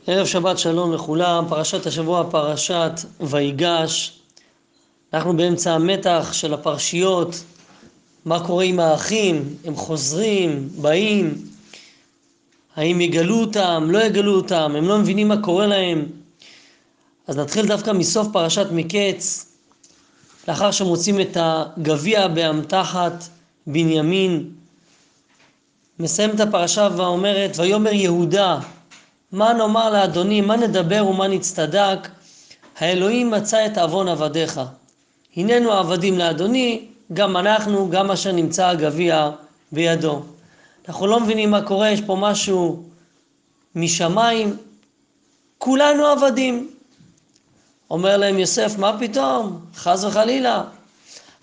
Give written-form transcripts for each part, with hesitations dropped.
ערב שבת שלום לכולם, פרשת השבוע פרשת ויגש. אנחנו באמצע המתח של הפרשיות, מה קורה עם האחים, הם חוזרים, באים, האם יגלו אותם, לא יגלו אותם, הם לא מבינים מה קורה להם. אז נתחיל דווקא מסוף פרשת מקץ, לאחר שמוצאים את הגביע באמתחת בנימין. מסיים את הפרשה ואומרת, ויאמר יהודה, מה נאמר לאדוני, מה נדבר ומה נצטדק, האלוהים מצא את עוון עבדיך. הננו עבדים לאדוני, גם אנחנו, גם אשר נמצא הגביע בידו. אנחנו לא מבינים מה קורה, יש פה משהו משמיים, כולנו עבדים. אומר להם יוסף, מה פתאום? חס וחלילה.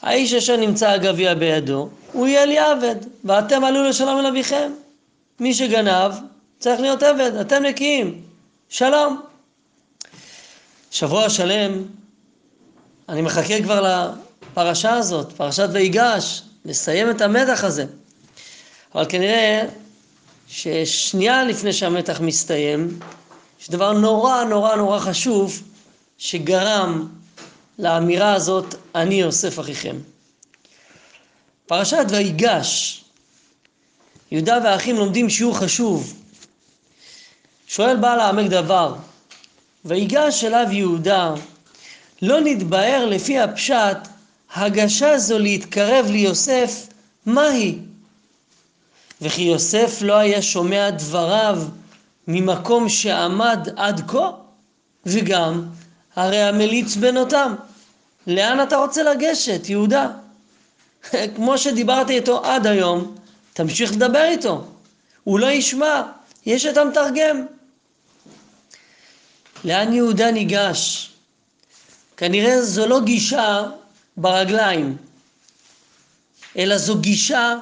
האיש אשר נמצא הגביע בידו, הוא יהיה לי עבד, ואתם עלו לשלום אל אביכם. מי שגנב צריך להיות עבד, אתם נקיים. שלום. שבוע שלם, אני מחכה כבר לפרשה הזאת, פרשת ויגש, לסיים את המתח הזה. אבל כנראה ששנייה לפני שהמתח מסתיים, יש דבר נורא נורא נורא חשוב שגרם לאמירה הזאת, אני יוסף אחיכם. פרשת ויגש, יהודה והאחים לומדים שיעור חשוב. שואל בעל העמק דבר, ויגש אליו יהודה, לא נתבאר לפי הפשט, הגשה זו להתקרב ליוסף, מהי? וכי יוסף לא היה שומע דבריו ממקום שעמד עד כה, וגם הרי המליץ בנותם. לאן אתה רוצה לגשת, יהודה? כמו שדיברתי איתו עד היום, תמשיך לדבר איתו. הוא לא ישמע, יש את המתרגם. לאן יהודה ניגש? כנראה זו לא גישה ברגליים, אלא זו גישה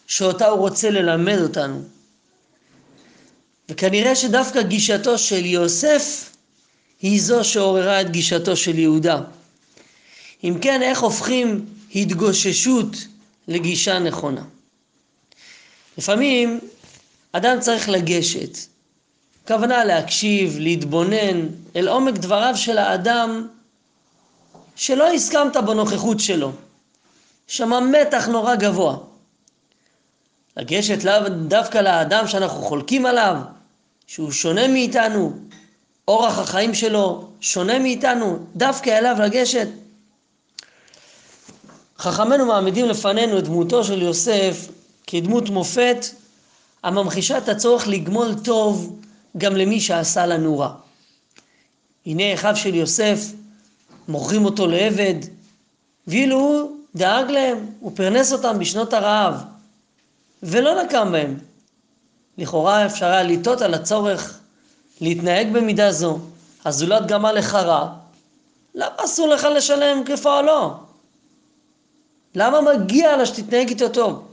שאותה הוא רוצה ללמד אותנו. וכנראה שדווקא גישתו של יוסף היא זו שעוררה את גישתו של יהודה. אם כן, איך הופכים התגוששות לגישה נכונה? לפעמים אדם צריך לגשת, כוונה להקשיב, להתבונן אל עומק דבריו של האדם שלא הסכמת בנוכחות שלו. שמה מתח נורא גבוה. לגשת דווקא לאדם שאנחנו חולקים עליו, שהוא שונה מאיתנו, אורח החיים שלו שונה מאיתנו, דווקא אליו לגשת. חכמינו מעמידים לפנינו את דמותו של יוסף כדמות מופת, הממחישה את הצורך לגמול טוב גם למי שעשה לנו רע. הנה אחיו של יוסף, מוכרים אותו לעבד, ואילו הוא דאג להם, הוא פרנס אותם בשנות הרעב, ולא נקם בהם. לכאורה אפשר היה לטעות על הצורך להתנהג במידה זו, הזולת גמה לך רע, למה אסור לך לשלם כפועלו? למה מגיע לה שתתנהג איתו טוב?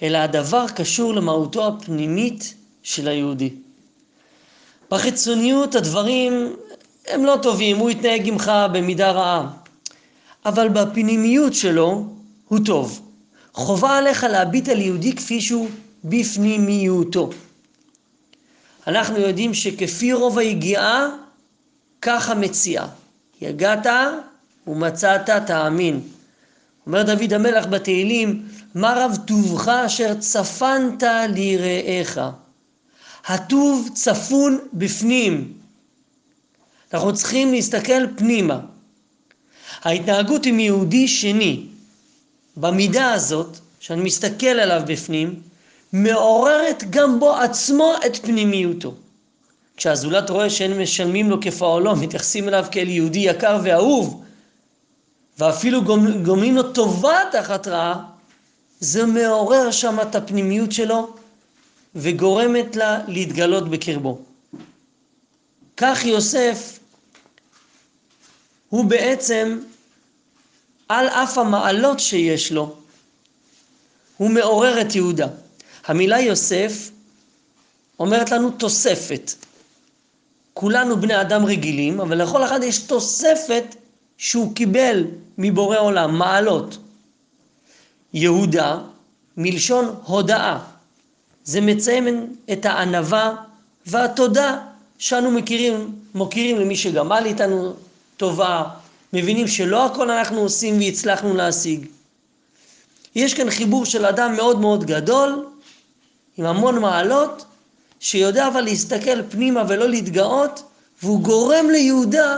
אלא הדבר קשור למהותו הפנימית של היהודי. בחיצוניות הדברים הם לא טובים, הוא יתנהג עמך במידה רעה, אבל בפנימיות שלו הוא טוב. חובה עליך להביט על יהודי כפי שהוא בפנימיותו. אנחנו יודעים שכפי רוב היגיעה, ככה מציאה. יגעת ומצאת תאמין. אומר דוד המלך בתהילים, מה רב טובך אשר צפנת ליראיך. הטוב צפון בפנים. אנחנו צריכים להסתכל פנימה. ההתנהגות עם יהודי שני, במידה הזאת, שאני מסתכל עליו בפנים, מעוררת גם בו עצמו את פנימיותו. כשהזולת רואה שהם משלמים לו כפועלו, מתייחסים אליו כאל יהודי יקר ואהוב, ואפילו גומלים לו טובה תחת רעה, זה מעורר שם את הפנימיות שלו, וגורמת לה להתגלות בקרבו. כך יוסף, הוא בעצם, על אף המעלות שיש לו, הוא מעורר את יהודה. המילה יוסף אומרת לנו תוספת. כולנו בני אדם רגילים, אבל לכל אחד יש תוספת שהוא קיבל מבורא עולם, מעלות. יהודה, מלשון הודאה, זה מציין את הענווה והתודה שאנו מוקירים למי שגמל איתנו טובה, מבינים שלא הכל אנחנו עושים והצלחנו להשיג. יש כאן חיבור של אדם מאוד מאוד גדול, עם המון מעלות, שיודע אבל להסתכל פנימה ולא להתגאות, והוא גורם ליהודה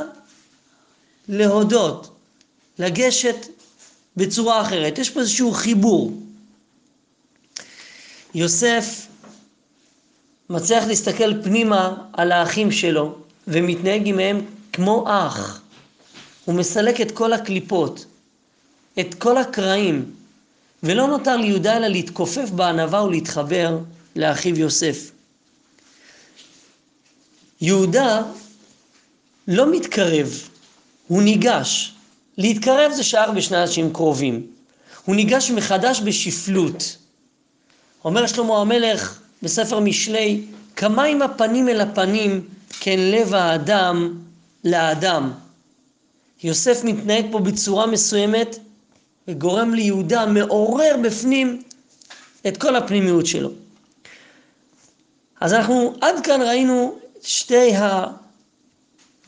להודות, לגשת בצורה אחרת. יש פה איזשהו חיבור. יוסף מצליח להסתכל פנימה על האחים שלו, ומתנהג עמהם כמו אח. הוא מסלק את כל הקליפות, את כל הקרעים, ולא נותר ליהודה אלא להתכופף בענווה ולהתחבר לאחיו יוסף. יהודה לא מתקרב, הוא ניגש. להתקרב זה שער בשני אנשים קרובים. הוא ניגש מחדש בשפלות. אומר שלמה המלך בספר משלי, כמה עם הפנים אל הפנים, כן לב האדם לאדם. יוסף מתנהג פה בצורה מסוימת, וגורם ליהודה, מעורר בפנים את כל הפנימיות שלו. אז אנחנו עד כאן ראינו שתי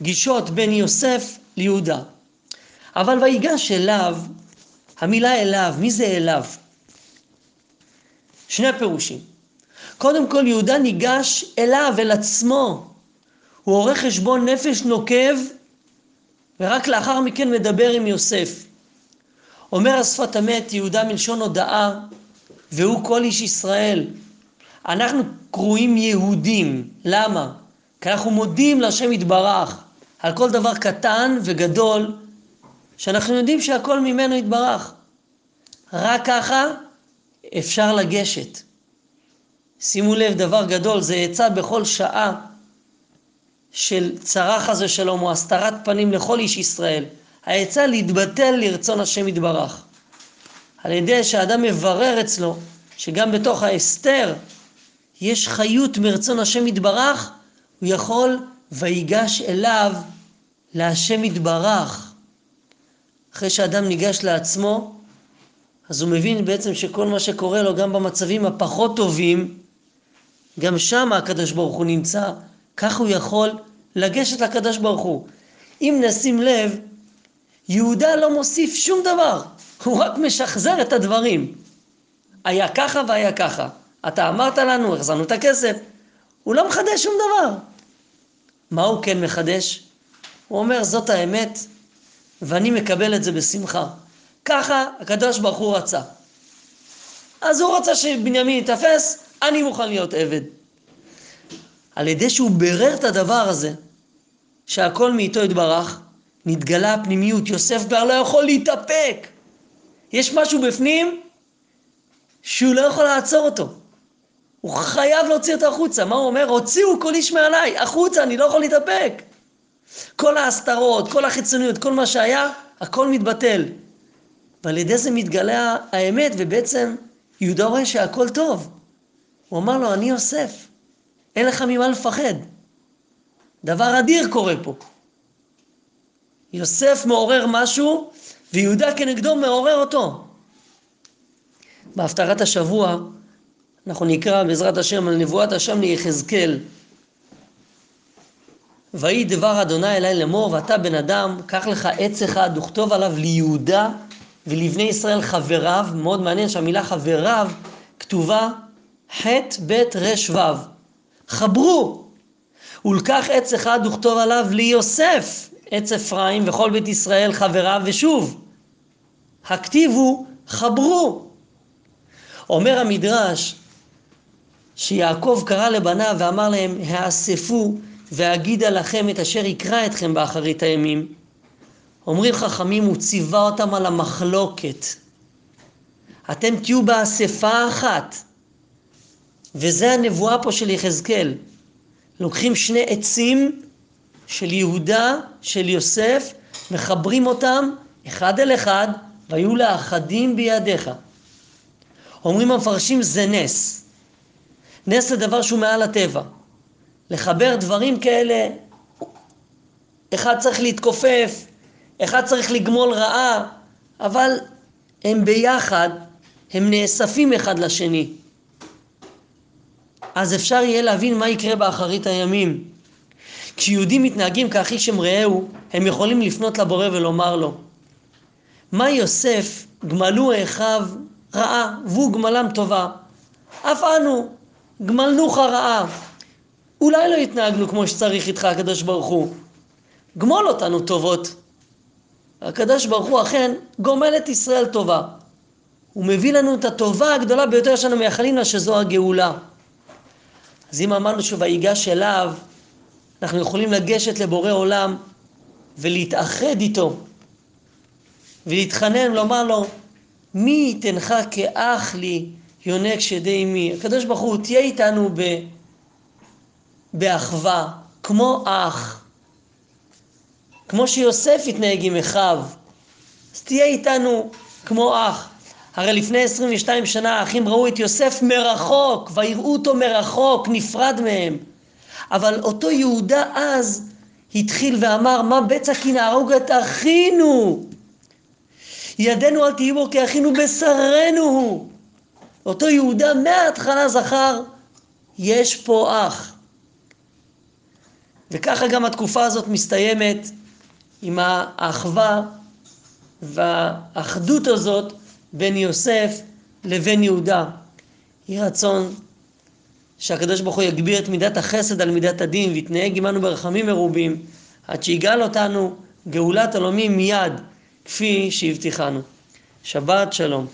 הגישות בין יוסף ליהודה. אבל ויגש אליו, המילה אליו, מי זה אליו? שני פירושים. קודם כל יהודה ניגש אליו, אל עצמו. הוא עורך חשבון נפש נוקב, ורק לאחר מכן מדבר עם יוסף. אומר השפת אמת, יהודה מלשון הודאה, והוא כל איש ישראל. אנחנו קרואים יהודים. למה? כי אנחנו מודים להשם יתברך על כל דבר קטן וגדול, שאנחנו יודעים שהכל ממנו יתברך. רק ככה אפשר לגשת. שימו לב, דבר גדול, זה יצא בכל שעה של צרה חס ושלום או הסתרת פנים לכל איש ישראל. היצא להתבטל לרצון השם יתברך. על ידי שהאדם מברר אצלו שגם בתוך ההסתר יש חיות מרצון השם יתברך, הוא יכול ויגש אליו להשם יתברך. אחרי שאדם ניגש לעצמו, אז הוא מבין בעצם שכל מה שקורה לו גם במצבים הפחות טובים, גם שם הקדוש ברוך הוא נמצא, כך הוא יכול לגשת לקדוש ברוך הוא. אם נשים לב, יהודה לא מוסיף שום דבר, הוא רק משחזר את הדברים. היה ככה והיה ככה. אתה אמרת לנו, החזרנו את הכסף. הוא לא מחדש שום דבר. מה הוא כן מחדש? הוא אומר, זאת האמת, ואני מקבל את זה בשמחה. ככה הקדוש ברוך הוא רצה. אז הוא רצה שבנימין יתפס, אני מוכן להיות עבד. על ידי שהוא ברר את הדבר הזה, שהכל מאיתו יתברך, נתגלה הפנימיות. יוסף כבר לא יכול להתאפק. יש משהו בפנים שהוא לא יכול לעצור אותו. הוא חייב להוציא אותו החוצה. מה הוא אומר? הוציאו כל איש מעליי, החוצה, אני לא יכול להתאפק. כל ההסתרות, כל החיצוניות, כל מה שהיה, הכל מתבטל. ועל ידי זה מתגלה האמת, ובעצם יהודה רואה שהכל טוב. הוא אמר לו, אני יוסף, אין לך ממה לפחד. דבר אדיר קורה פה. יוסף מעורר משהו, ויהודה כנגדו מעורר אותו. בהפטרת השבוע, אנחנו נקרא בעזרת השם על נבואת השם ליחזקאל. ויהי דבר אדוני אלי לאמור, ואתה בן אדם, קח לך עץ אחד וכתוב עליו ליהודה ולבני ישראל חבריו. מאוד מעניין שהמילה חבריו כתובה ח' ב' ר' ו'. חברו. ולקח עץ אחד וכתוב עליו ליוסף, עץ אפרים וכל בית ישראל חבריו, ושוב הכתיבו חברו. אומר המדרש שיעקב קרא לבניו ואמר להם, האספו ואגידה לכם את אשר יקרא אתכם באחרית הימים. אומרים חכמים, הוא ציווה אותם על המחלוקת. אתם תהיו באספה אחת. וזה הנבואה פה של יחזקאל. לוקחים שני עצים של יהודה, של יוסף, מחברים אותם אחד אל אחד, והיו לאחדים בידיך. אומרים המפרשים, זה נס. נס זה דבר שהוא מעל הטבע. לחבר דברים כאלה, אחד צריך להתכופף, אחד צריך לגמול רעה, אבל הם ביחד, הם נאספים אחד לשני. אז אפשר יהיה להבין מה יקרה באחרית הימים. כשיהודים מתנהגים כאחישם רעהו, הם יכולים לפנות לבורא ולומר לו, מה יוסף גמלו אחיו רעה והוא גמלם טובה? אף אנו גמלנוך רעה. אולי לא התנהגנו כמו שצריך איתך הקדוש ברוך הוא. גמול אותנו טובות. הקדוש ברוך הוא אכן גומל את ישראל טובה. הוא מביא לנו את הטובה הגדולה ביותר שאנו מייחלים לה, שזו הגאולה. אז אם אמרנו שויגש אליו, אנחנו יכולים לגשת לבורא עולם ולהתאחד איתו ולהתחנן ולומר לו, מי ייתנך כאח לי יונק שדי אמי. הקדוש ברוך הוא תהיה איתנו באחווה, כמו אח, כמו שיוסף התנהג עם אחיו, אז תהיה איתנו כמו אח. הרי לפני 22 שנה האחים ראו את יוסף מרחוק, ויראו אותו מרחוק, נפרד מהם. אבל אותו יהודה אז התחיל ואמר, מה בצע כי נהרוג את אחינו? ידנו אל תהי בו כי אחינו בשרנו הוא. אותו יהודה מההתחלה זכר, יש פה אח. וככה גם התקופה הזאת מסתיימת עם האחווה והאחדות הזאת בין יוסף לבין יהודה. יהי רצון שהקדוש ברוך הוא יגביר את מידת החסד על מידת הדין ויתנהג עמנו ברחמים מרובים עד שיגאל אותנו גאולת עולמים מיד כפי שהבטיחנו. שבת שלום.